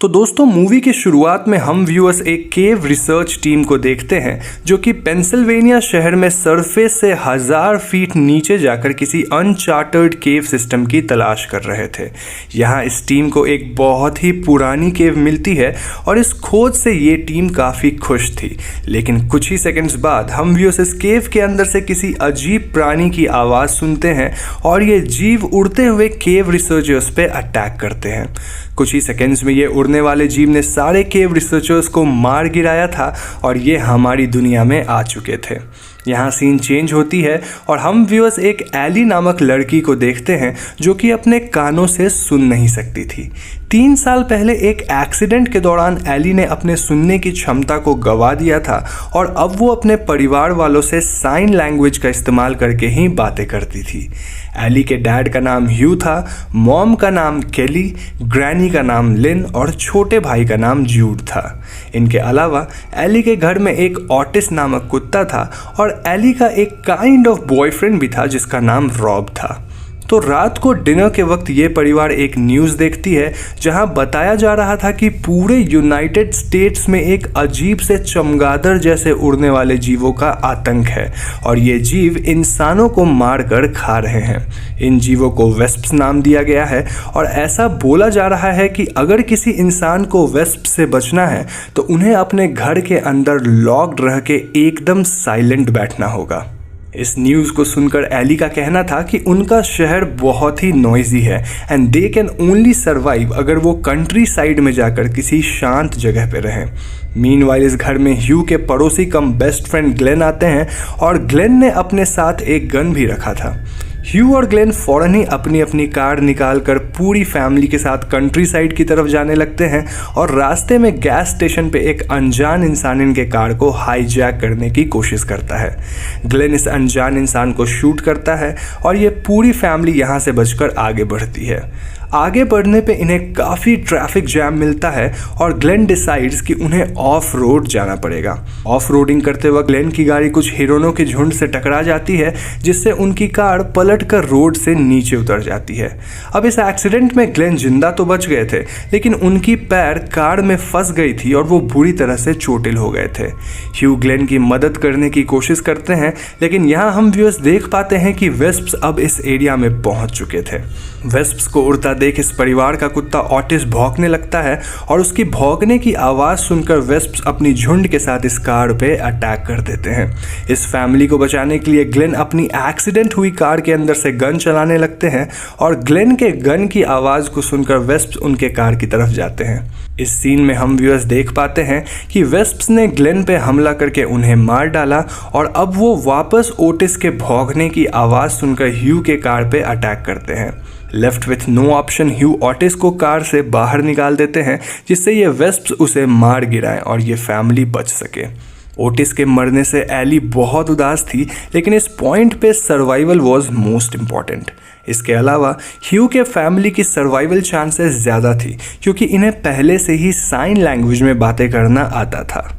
तो दोस्तों मूवी की शुरुआत में हम व्यूअर्स एक केव रिसर्च टीम को देखते हैं जो कि पेंसिल्वेनिया शहर में सरफेस से 1000 फीट नीचे जाकर किसी अनचार्टर्ड केव सिस्टम की तलाश कर रहे थे। यहाँ इस टीम को एक बहुत ही पुरानी केव मिलती है और इस खोज से ये टीम काफ़ी खुश थी। लेकिन कुछ ही सेकंड्स बाद हम व्यूअर्स इस केव के अंदर से किसी अजीब प्राणी की आवाज़ सुनते हैं और ये जीव उड़ते हुए केव रिसर्चर्स पे अटैक करते हैं। कुछ ही सेकंड्स में ये उड़ने वाले जीव ने सारे केव रिसर्चर्स को मार गिराया था और ये हमारी दुनिया में आ चुके थे। यहाँ सीन चेंज होती है और हम व्यूअर्स एक एली नामक लड़की को देखते हैं जो कि अपने कानों से सुन नहीं सकती थी। 3 साल पहले एक एक्सीडेंट के दौरान एली ने अपने सुनने की क्षमता को गंवा दिया था और अब वो अपने परिवार वालों से साइन लैंग्वेज का इस्तेमाल करके ही बातें करती थी। एली के डैड का नाम ह्यू था, मॉम का नाम केली, ग्रैनी का नाम लिन और छोटे भाई का नाम जूड था। इनके अलावा एली के घर में एक ऑटिस्ट नामक कुत्ता था और एली का एक काइंड ऑफ बॉयफ्रेंड भी था जिसका नाम रॉब था। तो रात को डिनर के वक्त ये परिवार एक न्यूज़ देखती है जहां बताया जा रहा था कि पूरे यूनाइटेड स्टेट्स में एक अजीब से चमगादड़ जैसे उड़ने वाले जीवों का आतंक है और ये जीव इंसानों को मार कर खा रहे हैं। इन जीवों को वेस्प्स नाम दिया गया है और ऐसा बोला जा रहा है कि अगर किसी इंसान को वेस्प से बचना है तो उन्हें अपने घर के अंदर लॉक्ड रह के एकदम साइलेंट बैठना होगा। इस न्यूज़ को सुनकर एली का कहना था कि उनका शहर बहुत ही नॉइजी है and they can only survive अगर वो कंट्री साइड में जाकर किसी शांत जगह पे रहें। मीनवाइल इस घर में ह्यू के पड़ोसी कम बेस्ट फ्रेंड ग्लेन आते हैं और ग्लेन ने अपने साथ एक गन भी रखा था। ह्यू और ग्लेन फौरन ही अपनी अपनी कार निकालकर पूरी फैमिली के साथ कंट्री साइड की तरफ जाने लगते हैं और रास्ते में गैस स्टेशन पे एक अनजान इंसान इनके कार को हाईजैक करने की कोशिश करता है। ग्लेन इस अनजान इंसान को शूट करता है और ये पूरी फैमिली यहाँ से बचकर आगे बढ़ती है। आगे बढ़ने पे इन्हें काफ़ी ट्रैफिक जैम मिलता है और ग्लेन डिसाइड्स कि उन्हें ऑफ रोड जाना पड़ेगा। ऑफ रोडिंग करते वक्त ग्लेन की गाड़ी कुछ हिरनों के झुंड से टकरा जाती है जिससे उनकी कार पलटकर रोड से नीचे उतर जाती है। अब इस एक्सीडेंट में ग्लेन जिंदा तो बच गए थे लेकिन उनकी पैर कार में फंस गई थी और वो बुरी तरह से चोटिल हो गए थे। ह्यू ग्लेन की मदद करने की कोशिश करते हैं लेकिन यहाँ हम व्यूअर्स देख पाते हैं कि वेस्प्स अब इस एरिया में पहुंच चुके थे। वेस्प्स को उड़ता देख इस परिवार का कुत्ता ऑटिस भौंकने लगता है और उसकी भौंकने की आवाज़ सुनकर वेस्प्स अपनी झुंड के साथ इस कार पे अटैक कर देते हैं। इस फैमिली को बचाने के लिए ग्लेन अपनी एक्सीडेंट हुई कार के अंदर से गन चलाने लगते हैं और ग्लेन के गन की आवाज़ को सुनकर वेस्प्स उनके कार की तरफ जाते हैं। इस सीन में हम व्यूअर्स देख पाते हैं कि वेस्प्स ने ग्लेन पे हमला करके उन्हें मार डाला और अब वो वापस ओटिस के भौंकने की आवाज़ सुनकर ह्यू के कार पे अटैक करते हैं। Left with no option Hugh Otis को कार से बाहर निकाल देते हैं जिससे ये वेस्प्स उसे मार गिराएं और ये फैमिली बच सके। ओटिस के मरने से एली बहुत उदास थी लेकिन इस पॉइंट पे सर्वाइवल वॉज मोस्ट इम्पॉर्टेंट। इसके अलावा ह्यू के फैमिली की सर्वाइवल चांसेस ज़्यादा थी क्योंकि इन्हें पहले से ही साइन लैंग्वेज में बातें करना आता था।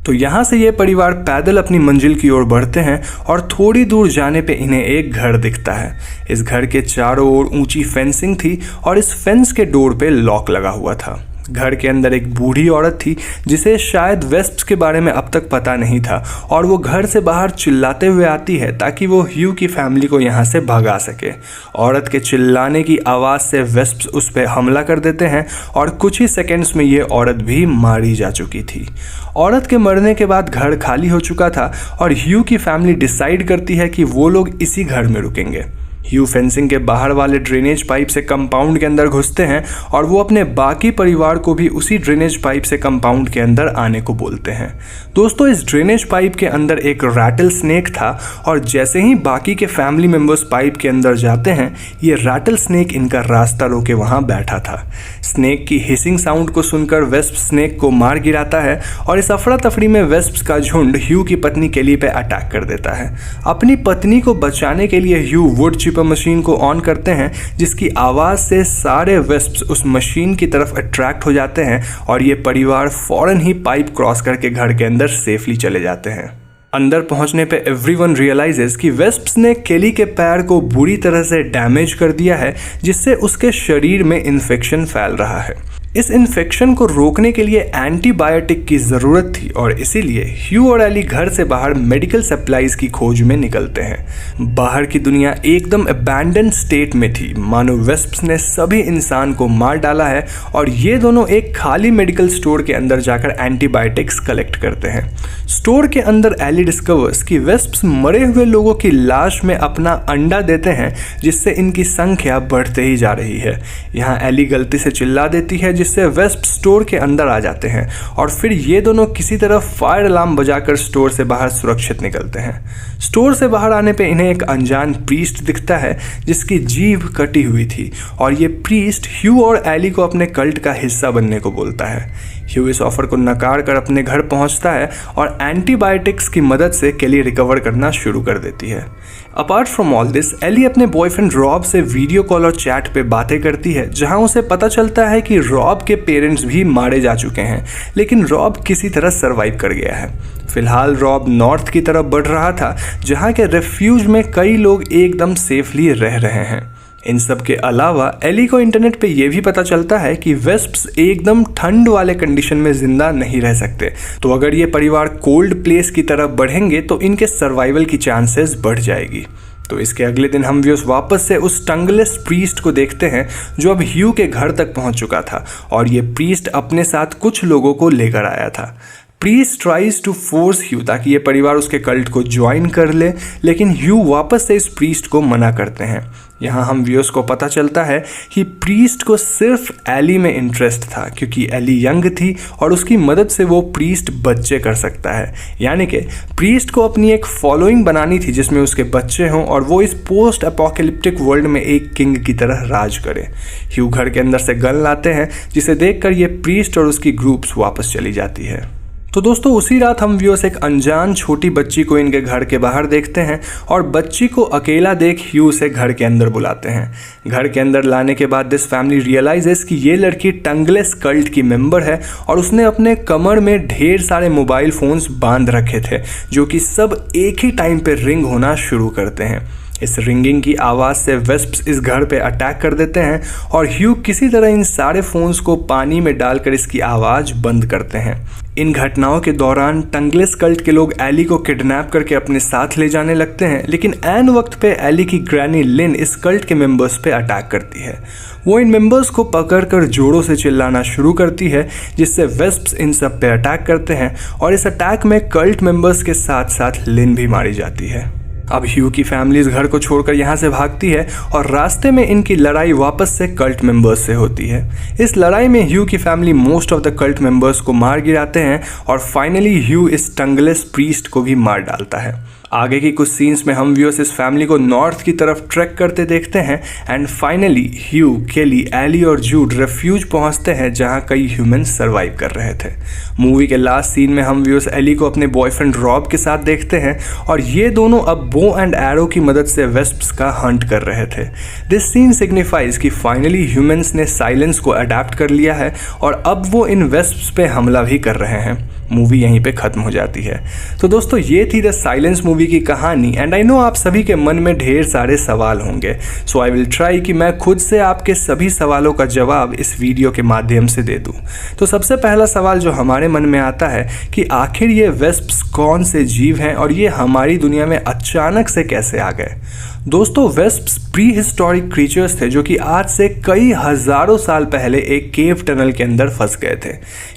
तो यहाँ से ये परिवार पैदल अपनी मंजिल की ओर बढ़ते हैं और थोड़ी दूर जाने पे इन्हें एक घर दिखता है। इस घर के चारों ओर ऊंची फेंसिंग थी और इस फेंस के डोर पे लॉक लगा हुआ था। घर के अंदर एक बूढ़ी औरत थी जिसे शायद वेस्प्स के बारे में अब तक पता नहीं था और वो घर से बाहर चिल्लाते हुए आती है ताकि वो ह्यू की फैमिली को यहाँ से भगा सके। औरत के चिल्लाने की आवाज़ से वेस्प्स उस पर हमला कर देते हैं और कुछ ही सेकंड्स में ये औरत भी मारी जा चुकी थी। औरत के मरने के बाद घर खाली हो चुका था और ह्यू की फैमिली डिसाइड करती है कि वो लोग इसी घर में रुकेंगे। ह्यू फेंसिंग के बाहर वाले ड्रेनेज पाइप से कंपाउंड के अंदर घुसते हैं और वो अपने बाकी परिवार को भी उसी ड्रेनेज पाइप से कंपाउंड के अंदर आने को बोलते हैं। दोस्तों इस ड्रेनेज पाइप के अंदर एक रैटल स्नेक था और जैसे ही बाकी के फैमिली मेंबर्स पाइप के अंदर जाते हैं ये रैटल स्नेक इनका रास्ता रोके वहाँ बैठा था। स्नेक की हिसिंग साउंड को सुनकर वेस्प स्नेक को मार गिराता है और इस अफरा तफरी में वेस्प्स का झुंड ह्यू की पत्नी केली पे अटैक कर देता है। अपनी पत्नी को बचाने के लिए ह्यू वुड चिपर मशीन को ऑन करते हैं जिसकी आवाज़ से सारे वेस्प्स उस मशीन की तरफ अट्रैक्ट हो जाते हैं और ये परिवार फौरन ही पाइप क्रॉस करके घर के अंदर सेफली चले जाते हैं। अंदर पहुंचने पे एवरीवन रियलाइजेस कि वेस्प्स ने केली के पैर को बुरी तरह से डैमेज कर दिया है जिससे उसके शरीर में इन्फेक्शन फैल रहा है। इस इन्फेक्शन को रोकने के लिए एंटीबायोटिक की ज़रूरत थी और इसीलिए ह्यू और एली घर से बाहर मेडिकल सप्लाईज की खोज में निकलते हैं। बाहर की दुनिया एकदम अबैंडन स्टेट में थी, मानो वेस्प्स ने सभी इंसान को मार डाला है और ये दोनों एक खाली मेडिकल स्टोर के अंदर जाकर एंटीबायोटिक्स कलेक्ट करते हैं। स्टोर के अंदर एली डिस्कवर्स कि वेस्प्स मरे हुए लोगों की लाश में अपना अंडा देते हैं, जिससे इनकी संख्या बढ़ते ही जा रही है। यहाँ एली गलती से चिल्ला देती है जिससे वेस्प स्टोर के अंदर आ जाते हैं और फिर ये दोनों किसी तरह फायर अलार्म बजाकर स्टोर से बाहर सुरक्षित निकलते हैं। स्टोर से बाहर आने पे इन्हें एक अनजान प्रीस्ट दिखता है जिसकी जीभ कटी हुई थी और ये प्रीस्ट ह्यू और एली को अपने कल्ट का हिस्सा बनने को बोलता है। ह्यू इस ऑफर को नकार कर अपने घर पहुंचता है और एंटीबायोटिक्स की मदद से केली रिकवर करना शुरू कर देती है। Apart from all this, Ellie अपने बॉयफ्रेंड रॉब से वीडियो कॉल और चैट पे बातें करती है, जहां उसे पता चलता है कि रॉब के पेरेंट्स भी मारे जा चुके हैं, लेकिन रॉब किसी तरह सरवाइव कर गया है। फिलहाल रॉब नॉर्थ की तरफ बढ़ रहा था, जहां के रेफ्यूज में कई लोग एकदम सेफली रह रहे हैं। इन सब के अलावा एली को इंटरनेट पे ये भी पता चलता है कि वेस्प्स एकदम ठंड वाले कंडीशन में जिंदा नहीं रह सकते, तो अगर ये परिवार कोल्ड प्लेस की तरफ बढ़ेंगे तो इनके सर्वाइवल की चांसेस बढ़ जाएगी। तो इसके अगले दिन हम व्यूअर्स वापस से उस टंगलेस प्रीस्ट को देखते हैं जो अब ह्यू के घर तक पहुंच चुका था और ये प्रीस्ट अपने साथ कुछ लोगों को लेकर आया था। प्रीस्ट ट्राइज टू फोर्स ह्यू ताकि ये परिवार उसके कल्ट को ज्वाइन कर ले, लेकिन ह्यू वापस से इस प्रीस्ट को मना करते हैं। यहाँ हम व्यूअर्स को पता चलता है कि प्रीस्ट को सिर्फ एली में इंटरेस्ट था, क्योंकि एली यंग थी और उसकी मदद से वो प्रीस्ट बच्चे कर सकता है। यानी कि प्रीस्ट को अपनी एक फॉलोइंग बनानी थी जिसमें उसके बच्चे हों और वो इस पोस्ट अपोकैलिप्टिक वर्ल्ड में एक किंग की तरह राज करे। ह्यू घर के अंदर से गन लाते हैं जिसे देखकर ये प्रीस्ट और उसकी ग्रुप्स वापस चली जाती है। तो दोस्तों उसी रात हम व्यूअर्स एक अनजान छोटी बच्ची को इनके घर के बाहर देखते हैं और बच्ची को अकेला देख ह्यू उसे घर के अंदर बुलाते हैं। घर के अंदर लाने के बाद दिस फैमिली रियलाइजेस कि ये लड़की टंगलेस कल्ट की मेंबर है और उसने अपने कमर में ढेर सारे मोबाइल फोन्स बांध रखे थे जो कि सब एक ही टाइम पे रिंग होना शुरू करते हैं। इस रिंगिंग की आवाज़ से वेस्प्स इस घर पे अटैक कर देते हैं और ह्यू किसी तरह इन सारे फोन्स को पानी में डालकर इसकी आवाज़ बंद करते हैं। इन घटनाओं के दौरान टंगलेस कल्ट के लोग एली को किडनैप करके अपने साथ ले जाने लगते हैं, लेकिन ऐन वक्त पे एली की ग्रैनी लिन इस कल्ट के मेंबर्स पे अटैक करती है। वो इन मेंबर्स को पकड़कर जोरों से चिल्लाना शुरू करती है जिससे वेस्प्स इन सब पे अटैक करते हैं और इस अटैक में कल्ट मेंबर्स के साथ साथ लिन भी मारी जाती है। अब ह्यू की फैमिली इस घर को छोड़कर यहाँ से भागती है और रास्ते में इनकी लड़ाई वापस से कल्ट मेंबर्स से होती है। इस लड़ाई में ह्यू की family most of the cult members को मार गिराते हैं और फाइनली ह्यू इस टंगलेस प्रीस्ट को भी मार डालता है। आगे की कुछ सीन्स में हम व्यूअर्स इस फैमिली को नॉर्थ की तरफ ट्रैक करते देखते हैं एंड फाइनली ह्यू, केली, एली और जूड रेफ्यूज पहुंचते हैं जहां कई ह्यूमंस सरवाइव कर रहे थे। मूवी के लास्ट सीन में हम व्यूअर्स एली को अपने बॉयफ्रेंड रॉब के साथ देखते हैं और ये दोनों अब बो एंड एरो की मदद से वेस्प्स का हंट कर रहे थे। दिस सीन सिग्निफाइज कि फाइनली ह्यूमंस ने साइलेंस को अडेप्ट कर लिया है और अब वो इन वेस्प्स पे हमला भी कर रहे हैं। मूवी यहीं पे ख़त्म हो जाती है। तो दोस्तों ये थी द साइलेंस मूवी की कहानी एंड आई नो आप सभी के मन में ढेर सारे सवाल होंगे, सो आई विल ट्राई कि मैं खुद से आपके सभी सवालों का जवाब इस वीडियो के माध्यम से दे दूं। तो सबसे पहला सवाल जो हमारे मन में आता है कि आखिर ये वेस्प्स कौन से जीव हैं और ये हमारी दुनिया में अचानक से कैसे आ गए। दोस्तों वेस्प्स प्री हिस्टोरिक क्रीचर्स थे जो कि आज से कई हजारों साल पहले एक केव टनल के अंदर फंस गए थे।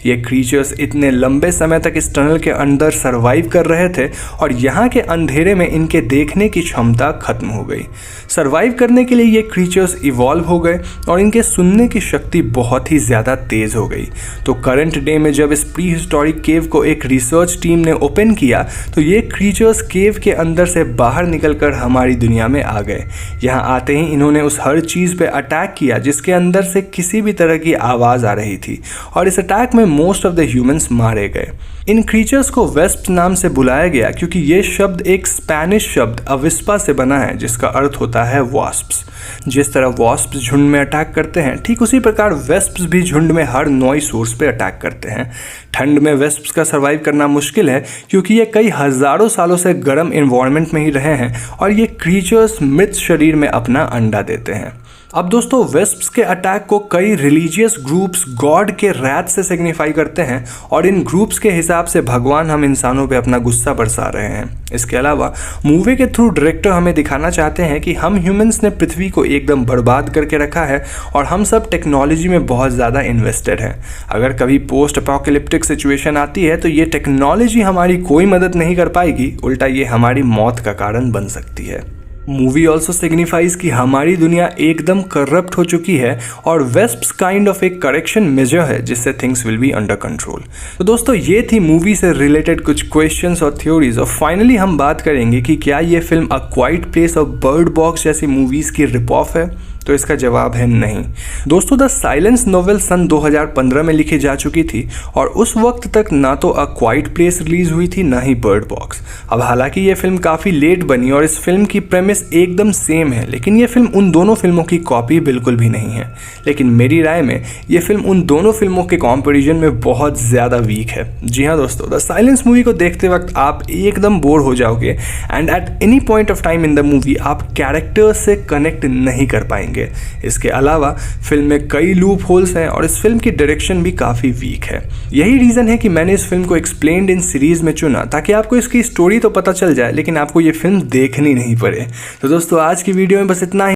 ये क्रीचर्स इतने लंबे समय तक इस टनल के अंदर सरवाइव कर रहे थे और यहाँ के अंधेरे में इनके देखने की क्षमता खत्म हो गई। सरवाइव करने के लिए ये क्रीचर्स इवॉल्व हो गए और इनके सुनने की शक्ति बहुत ही ज़्यादा तेज़ हो गई। तो करंट डे में जब इस प्री हिस्टोरिक केव को एक रिसर्च टीम ने ओपन किया तो ये क्रीचर्स केव के अंदर से बाहर निकलकर हमारी दुनिया में आ गए। यहाँ आते ही इन्होंने उस हर चीज़ पे अटैक किया जिसके अंदर से किसी भी तरह की आवाज़ आ रही थी और इस अटैक में मोस्ट ऑफ द ह्यूमंस मारे गए। इन क्रीचर्स को वेस्प नाम से बुलाया गया क्योंकि ये शब्द एक स्पेनिश शब्द अविस्पा से बना है जिसका अर्थ होता है वास्प्स। जिस तरह वास्प्स झुंड में अटैक करते हैं ठीक उसी प्रकार वेस्प्स भी झुंड में हर नॉइज सोर्स पे अटैक करते हैं। ठंड में वेस्प्स का सर्वाइव करना मुश्किल है क्योंकि ये कई हजारों सालों से गर्म इन्वायरमेंट में ही रहे हैं और ये क्रीचर्स मृत शरीर में अपना अंडा देते हैं। अब दोस्तों वेस्प्स के अटैक को कई रिलीजियस ग्रुप्स गॉड के रैथ से सिग्निफाई करते हैं और इन ग्रुप्स के हिसाब से भगवान हम इंसानों पे अपना गुस्सा बरसा रहे हैं। इसके अलावा मूवी के थ्रू डायरेक्टर हमें दिखाना चाहते हैं कि हम ह्यूमंस ने पृथ्वी को एकदम बर्बाद करके रखा है और हम सब टेक्नोलॉजी में बहुत ज़्यादा इन्वेस्टेड हैं। अगर कभी पोस्ट अपोकैलिप्टिक सिचुएशन आती है तो ये टेक्नोलॉजी हमारी कोई मदद नहीं कर पाएगी, उल्टा ये हमारी मौत का कारण बन सकती है। मूवी ऑल्सो सिग्निफाइज कि हमारी दुनिया एकदम करप्ट हो चुकी है और वेस्प्स काइंड ऑफ एक करेक्शन मेजर है जिससे things will be under control. तो दोस्तों ये थी मूवी से रिलेटेड कुछ क्वेश्चंस और थ्योरीज, और फाइनली हम बात करेंगे कि क्या ये फिल्म अ क्वाइट प्लेस और बर्ड बॉक्स जैसी मूवीज़ की रिप ऑफ है। तो इसका जवाब है नहीं। दोस्तों द साइलेंस नोवेल सन 2015 में लिखी जा चुकी थी और उस वक्त तक ना तो अ क्वाइट प्लेस रिलीज हुई थी ना ही बर्ड बॉक्स। अब हालांकि ये फिल्म काफ़ी लेट बनी और इस फिल्म की प्रेमिस एकदम सेम है, लेकिन ये फिल्म उन दोनों फिल्मों की कॉपी बिल्कुल भी नहीं है। लेकिन मेरी राय में ये फिल्म उन दोनों फिल्मों के कंपैरिजन में बहुत ज़्यादा वीक है। जी हाँ दोस्तों, द साइलेंस मूवी को देखते वक्त आप एकदम बोर हो जाओगे and at any point of time in the movie आप कैरेक्टर्स से कनेक्ट नहीं कर पाएंगे। इसके अलावा फिल्म में कई लूप होल्स हैं और इस फिल्म की डायरेक्शन भी काफ़ी वीक है। यही रीज़न है कि मैंने इस फिल्म को एक्सप्लेन्ड इन सीरीज में चुना, ताकि आपको इसकी स्टोरी तो पता चल जाए लेकिन आपको ये फिल्म देखनी नहीं पड़े। तो दोस्तों आज की वीडियो में बस इतना ही।